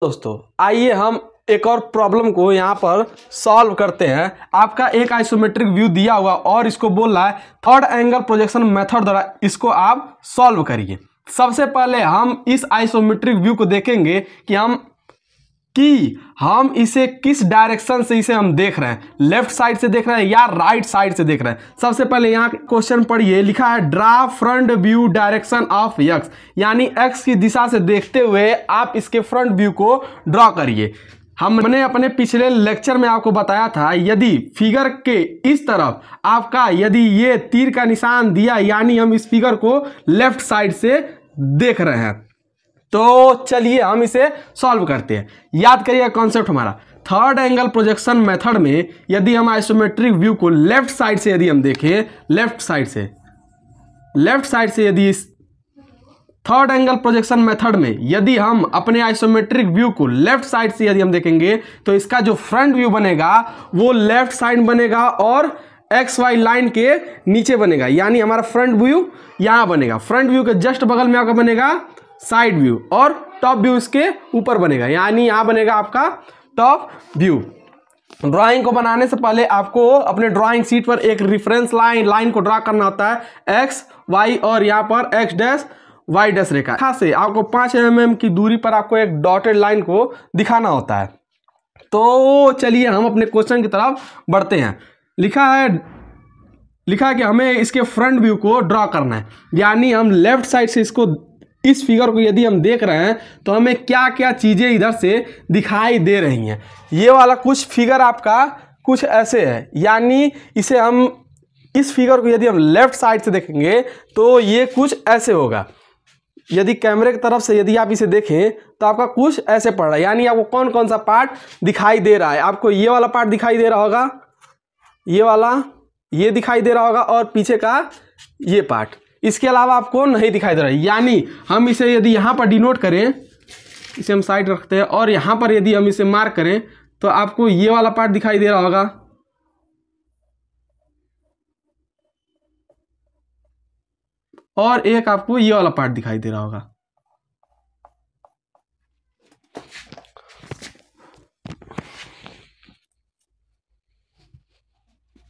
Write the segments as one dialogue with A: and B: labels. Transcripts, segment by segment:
A: दोस्तों आइए हम एक और प्रॉब्लम को यहाँ पर सॉल्व करते हैं। आपका एक आइसोमेट्रिक व्यू दिया हुआ और इसको बोल रहा है थर्ड एंगल प्रोजेक्शन मेथड द्वारा इसको आप सॉल्व करिए। सबसे पहले हम इस आइसोमेट्रिक व्यू को देखेंगे कि हम इसे किस डायरेक्शन से इसे हम देख रहे हैं, लेफ्ट साइड से देख रहे हैं या राइट साइड से देख रहे हैं। सबसे पहले यहाँ क्वेश्चन पढ़िए, लिखा है draw front view direction of x, यानी एक्स की दिशा से देखते हुए आप इसके फ्रंट व्यू को ड्रॉ करिए। हमने अपने पिछले लेक्चर में आपको बताया था यदि फिगर के इस तरफ आपका यदि ये तीर का निशान दिया, यानी हम इस फिगर को लेफ्ट साइड से देख रहे हैं। तो चलिए हम इसे सॉल्व करते हैं। याद करिए कॉन्सेप्ट हमारा, थर्ड एंगल प्रोजेक्शन मेथड में यदि हम आइसोमेट्रिक व्यू को लेफ्ट साइड से यदि हम देखें, लेफ्ट साइड से यदि इस थर्ड एंगल प्रोजेक्शन मेथड में यदि हम अपने आइसोमेट्रिक व्यू को लेफ्ट साइड से यदि हम देखेंगे तो इसका जो फ्रंट व्यू बनेगा वो लेफ्ट साइड बनेगा और एक्स वाई लाइन के नीचे बनेगा, यानी हमारा फ्रंट व्यू यहाँ बनेगा। फ्रंट व्यू के जस्ट बगल में आपका बनेगा साइड व्यू और टॉप व्यू इसके ऊपर बनेगा, यानी यहाँ बनेगा आपका टॉप व्यू। ड्राइंग को बनाने से पहले आपको अपने ड्राइंग शीट पर एक रेफरेंस लाइन को ड्रा करना होता है, एक्स वाई और यहाँ पर एक्स डैश वाई डैश रेखा से आपको 5 mm की दूरी पर आपको एक डॉटेड लाइन को दिखाना होता है। तो चलिए हम अपने क्वेश्चन की तरफ बढ़ते हैं। लिखा है कि हमें इसके फ्रंट व्यू को ड्रॉ करना है, यानी हम लेफ्ट साइड से इस फिगर को यदि हम देख रहे हैं तो हमें क्या क्या चीज़ें इधर से दिखाई दे रही हैं। ये वाला कुछ फिगर आपका कुछ ऐसे है, यानी इसे हम इस फिगर को यदि हम लेफ्ट साइड से देखेंगे तो ये कुछ ऐसे होगा। यदि कैमरे की तरफ से यदि आप इसे देखें तो आपका कुछ ऐसे पड़ रहा है, यानी आपको कौन कौन सा पार्ट दिखाई दे रहा है। आपको ये वाला पार्ट दिखाई दे रहा होगा, ये वाला ये दिखाई दे रहा होगा और पीछे का ये पार्ट, इसके अलावा आपको नहीं दिखाई दे रहा है। यानी हम इसे यदि यहाँ पर डिनोट करें, इसे हम साइड रखते हैं और यहाँ पर यदि हम इसे मार्क करें तो आपको ये वाला पार्ट दिखाई दे रहा होगा, और एक आपको ये वाला पार्ट दिखाई दे रहा होगा।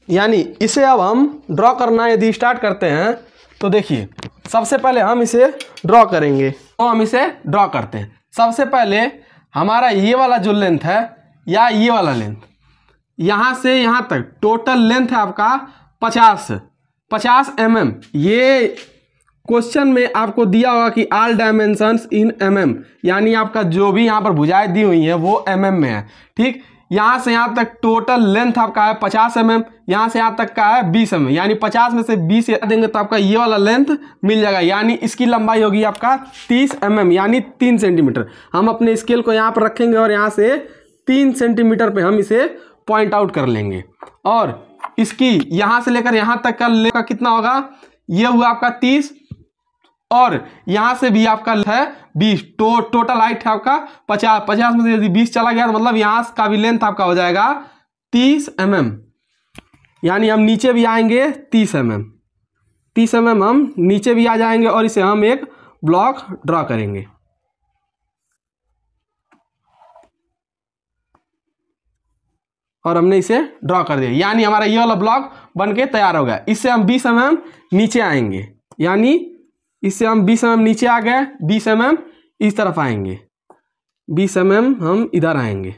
A: यानी इसे अब हम ड्रॉ करना यदि स्टार्ट करते हैं तो देखिए सबसे पहले हम इसे ड्रॉ करेंगे। तो हम इसे ड्रॉ करते हैं। सबसे पहले हमारा ये वाला जो लेंथ है या ये वाला लेंथ, यहाँ से यहाँ तक टोटल लेंथ है आपका 50 mm। ये क्वेश्चन में आपको दिया होगा कि ऑल डायमेंशंस इन mm, यानी आपका जो भी यहाँ पर भुजाएं दी हुई हैं वो mm में है। ठीक, यहाँ से यहाँ तक टोटल लेंथ आपका है 50 mm, यहाँ से यहाँ तक का है 20 mm, यानी 50 में से 20 देंगे तो आपका ये वाला लेंथ मिल जाएगा, यानी इसकी लंबाई होगी आपका 30 mm, यानी 3 सेंटीमीटर। हम अपने स्केल को यहाँ पर रखेंगे और यहाँ से 3 सेंटीमीटर पे हम इसे पॉइंट आउट कर लेंगे। और इसकी यहाँ से लेकर यहाँ तक का लेंथ कितना होगा, ये हुआ आपका 30 और यहाँ से भी आपका है 20। टोटल हाइट है आपका 50 में से यदि 20 चला गया तो मतलब यहाँ का भी लेंथ आपका हो जाएगा 30 mm, यानी हम नीचे भी आएंगे 30 mm हम नीचे भी आ जाएंगे और इसे हम एक ब्लॉक ड्रॉ करेंगे। और हमने इसे ड्रॉ कर दिया, यानी हमारा ये वाला ब्लॉक बनके तैयार हो गया। इससे हम 20 mm नीचे आएंगे, यानी इससे हम 20 mm नीचे आ गए, 20 mm इस तरफ आएंगे, 20 mm हम इधर आएंगे।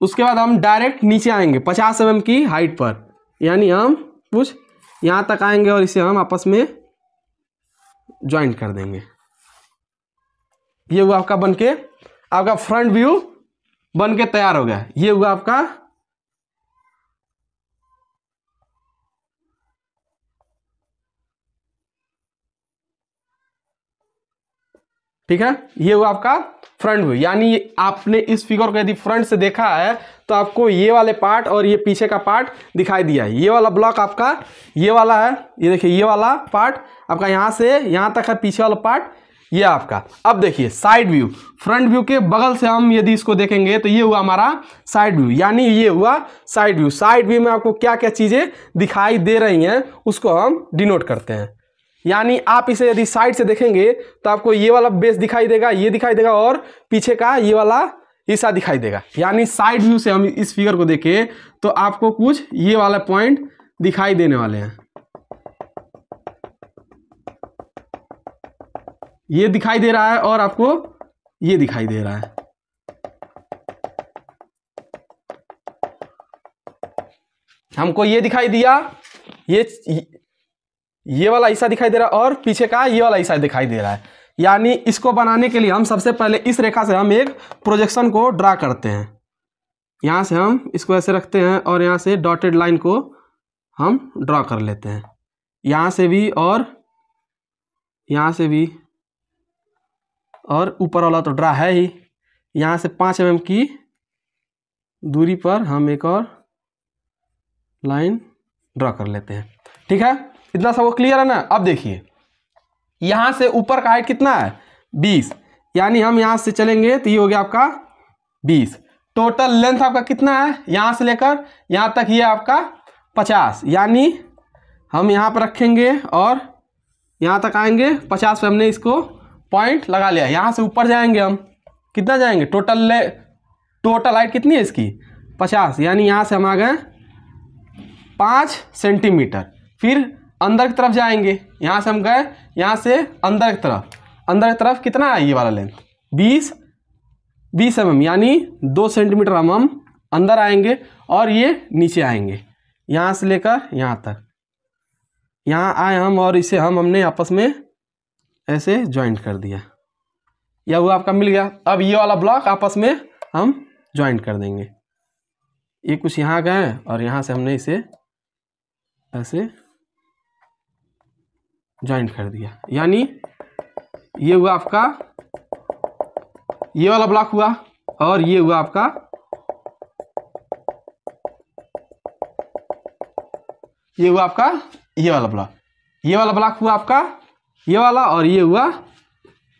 A: उसके बाद हम डायरेक्ट नीचे आएंगे 50 mm की हाइट पर, यानी हम कुछ यहाँ तक आएंगे और इसे हम आपस में ज्वाइंट कर देंगे। ये हुआ आपका बनके, आपका फ्रंट व्यू बनके तैयार हो गया। ये हुआ आपका ठीक है, ये हुआ आपका फ्रंट व्यू। यानी आपने इस फिगर को यदि फ्रंट से देखा है तो आपको ये वाले पार्ट और ये पीछे का पार्ट दिखाई दिया है। ये वाला ब्लॉक आपका ये वाला है, ये देखिए ये वाला पार्ट आपका यहाँ से यहाँ तक है, पीछे वाला पार्ट ये आपका। अब देखिए साइड व्यू, फ्रंट व्यू के बगल से हम यदि इसको देखेंगे तो ये हुआ हमारा साइड व्यू, यानी ये हुआ साइड व्यू। साइड व्यू में आपको क्या क्या चीज़ें दिखाई दे रही हैं उसको हम डिनोट करते हैं। यानी आप इसे यदि साइड से देखेंगे तो आपको ये वाला बेस दिखाई देगा, ये दिखाई देगा और पीछे का ये वाला हिस्सा दिखाई देगा। यानी साइड व्यू से हम इस फिगर को देखें तो आपको कुछ ये वाला पॉइंट दिखाई देने वाले हैं, ये दिखाई दे रहा है और आपको ये दिखाई दे रहा है। हमको ये दिखाई दिया, ये वाला हिस्सा दिखाई दे रहा है और पीछे का ये वाला हिस्सा दिखाई दे रहा है। यानी इसको बनाने के लिए हम सबसे पहले इस रेखा से हम एक प्रोजेक्शन को ड्रा करते हैं। यहाँ से हम इसको ऐसे रखते हैं और यहाँ से डॉटेड लाइन को हम ड्रा कर लेते हैं, यहाँ से भी और यहाँ से भी, और ऊपर वाला तो ड्रा है ही। यहाँ से 5 mm की दूरी पर हम एक और लाइन ड्रा कर लेते हैं। ठीक है, इतना सबको क्लियर है ना। अब देखिए यहाँ से ऊपर का हाइट कितना है 20, यानी हम यहाँ से चलेंगे तो ये हो गया आपका 20। टोटल लेंथ आपका कितना है यहाँ से लेकर यहाँ तक, ये आपका 50, यानी हम यहाँ पर रखेंगे और यहाँ तक आएंगे 50 पे हमने इसको पॉइंट लगा लिया। यहाँ से ऊपर जाएंगे हम, कितना जाएंगे, टोटल हाइट कितनी है इसकी 50, यानी यहाँ से हम आ गए 5 सेंटीमीटर। फिर अंदर की तरफ जाएंगे, यहाँ से हम गए यहाँ से अंदर की तरफ कितना है ये वाला लेंथ 20 mm, यानी 2 सेंटीमीटर हम अंदर आएंगे और ये नीचे आएंगे यहाँ से लेकर यहाँ तक। यहाँ आए हम और इसे हमने आपस में ऐसे ज्वाइंट कर दिया, यह वो आपका मिल गया। अब ये वाला ब्लॉक आपस में हम ज्वाइंट कर देंगे, ये कुछ यहाँ गए और यहाँ से हमने इसे ऐसे ज्वाइंट कर दिया। यानी ये हुआ आपका ये वाला ब्लॉक हुआ और ये हुआ आपका ये वाला ब्लॉक, ये वाला ब्लॉक हुआ आपका ये वाला और ये हुआ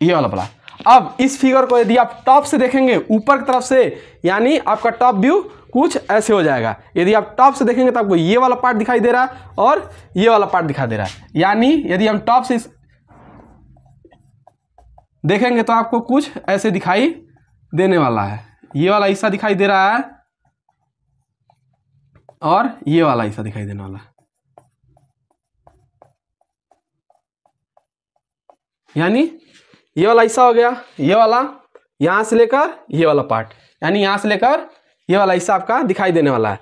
A: ये वाला ब्लॉक। अब इस फिगर को यदि आप टॉप से देखेंगे ऊपर की तरफ से, यानी आपका टॉप व्यू कुछ ऐसे हो जाएगा। यदि आप टॉप से देखेंगे तो आपको ये वाला पार्ट दिखाई दे रहा है और ये वाला पार्ट दिखाई दे रहा है। यानी यदि हम टॉप से देखेंगे तो आपको कुछ ऐसे दिखाई देने वाला है, ये वाला हिस्सा दिखाई दे रहा है और ये वाला हिस्सा दिखाई देने वाला है। यानी ये वाला हिस्सा हो गया, ये वाला यहाँ से लेकर ये वाला पार्ट, यानी यहाँ से लेकर ये वाला हिस्सा आपका दिखाई देने वाला है।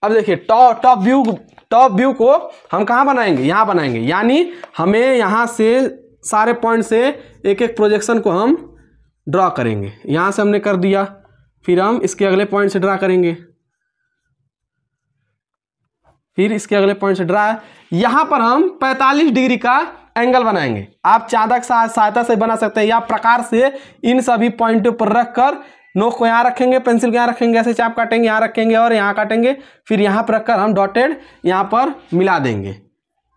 A: अब देखिए टॉप व्यू को हम कहाँ बनाएंगे, यहाँ बनाएंगे। यानी हमें यहाँ से सारे पॉइंट से एक एक प्रोजेक्शन को हम ड्रा करेंगे। यहाँ से हमने कर दिया, फिर हम इसके अगले पॉइंट से ड्रा करेंगे, फिर इसके अगले पॉइंट से ड्रा। यहाँ पर हम 45 डिग्री का एंगल बनाएंगे। आप चादर सहायता से बना सकते हैं या प्रकार से इन सभी पॉइंटों पर रखकर नोक को यहाँ रखेंगे, पेंसिल को यहाँ रखेंगे, ऐसे चाप काटेंगे, यहाँ रखेंगे और यहाँ काटेंगे, फिर यहाँ पर रखकर हम डॉटेड यहाँ पर मिला देंगे।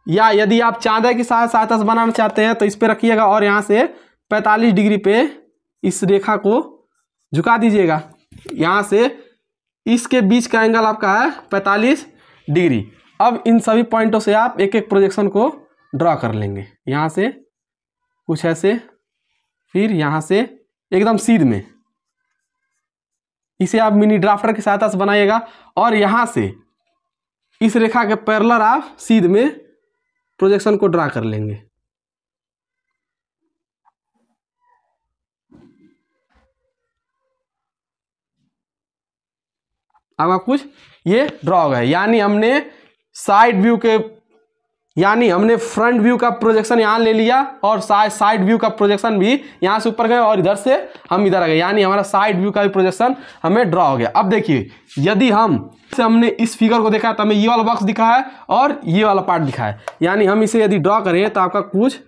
A: या यदि आप चादर की सहायता से बनाना चाहते हैं तो इस पर रखिएगा और यहाँ से 45 डिग्री पे इस रेखा को झुका दीजिएगा। यहाँ से इसके बीच का एंगल आपका है 45 डिग्री। अब इन सभी पॉइंटों से आप एक एक प्रोजेक्शन को ड्रा कर लेंगे। यहाँ से कुछ ऐसे, फिर यहाँ से एकदम सीध में, इसे आप मिनी ड्राफ्टर की सहायता से बनाइएगा और यहाँ से इस रेखा के पैरेलल आप सीध में प्रोजेक्शन को ड्रा कर लेंगे। अब आप कुछ ये ड्रा हो गया। यानी हमने साइड व्यू के, यानी हमने फ्रंट व्यू का प्रोजेक्शन यहाँ ले लिया और साइड व्यू का प्रोजेक्शन भी यहाँ से ऊपर गए और इधर से हम इधर आ गए। यानी हमारा साइड व्यू का भी प्रोजेक्शन हमें ड्रा हो गया। अब देखिए यदि हमने इस फिगर को देखा तो हमें ये वाला बॉक्स दिखा है और ये वाला पार्ट दिखा है। यानी हम इसे यदि ड्रॉ करें तो आपका कुछ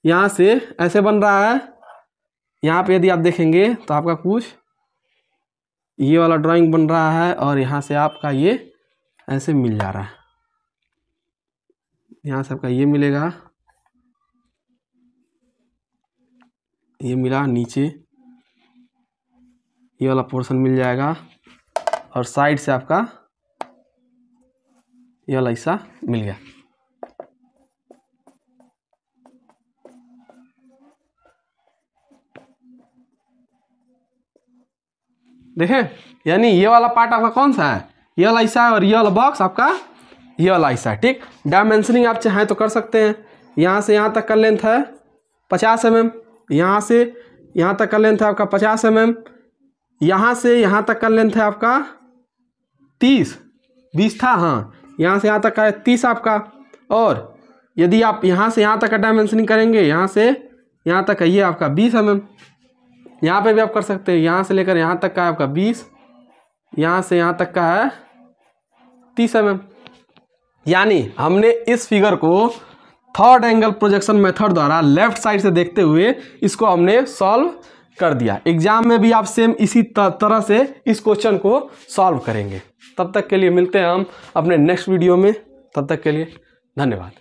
A: यहाँ से ऐसे बन रहा है। यहाँ पे यदि आप देखेंगे तो आपका कुछ ये वाला ड्राइंग बन रहा है और यहाँ से आपका ये ऐसे मिल जा रहा है। यहाँ से आपका ये मिलेगा, ये मिला, नीचे ये वाला पोर्शन मिल जाएगा और साइड से आपका ये वाला हिस्सा मिल गया। देखें, यानी ये वाला पार्ट आपका कौन सा है, ये वाला हिस्सा है, और ये वाला बॉक्स आपका ये वाला हिस्सा है। ठीक, डायमेंशनिंग आप चाहें तो कर सकते हैं। यहाँ से यहाँ तक का लेंथ है 50 mm, यहाँ से यहाँ तक का लेंथ है आपका 50 mm, यहाँ से यहाँ तक का लेंथ है आपका 20 था, हाँ, यहाँ से यहाँ तक का है 30 आपका। और यदि आप यहाँ से यहाँ तक का डायमेंशनिंग करेंगे, यहाँ से यहाँ तक का ये आपका 20 mm, यहाँ पे भी आप कर सकते हैं। यहाँ से लेकर यहाँ तक का है आपका 20, यहाँ से यहाँ तक का है 30 mm। यानी हमने इस फिगर को थर्ड एंगल प्रोजेक्शन मेथड द्वारा लेफ्ट साइड से देखते हुए इसको हमने सॉल्व कर दिया। एग्जाम में भी आप सेम इसी तरह से इस क्वेश्चन को सॉल्व करेंगे। तब तक के लिए मिलते हैं हम अपने नेक्स्ट वीडियो में। तब तक के लिए धन्यवाद।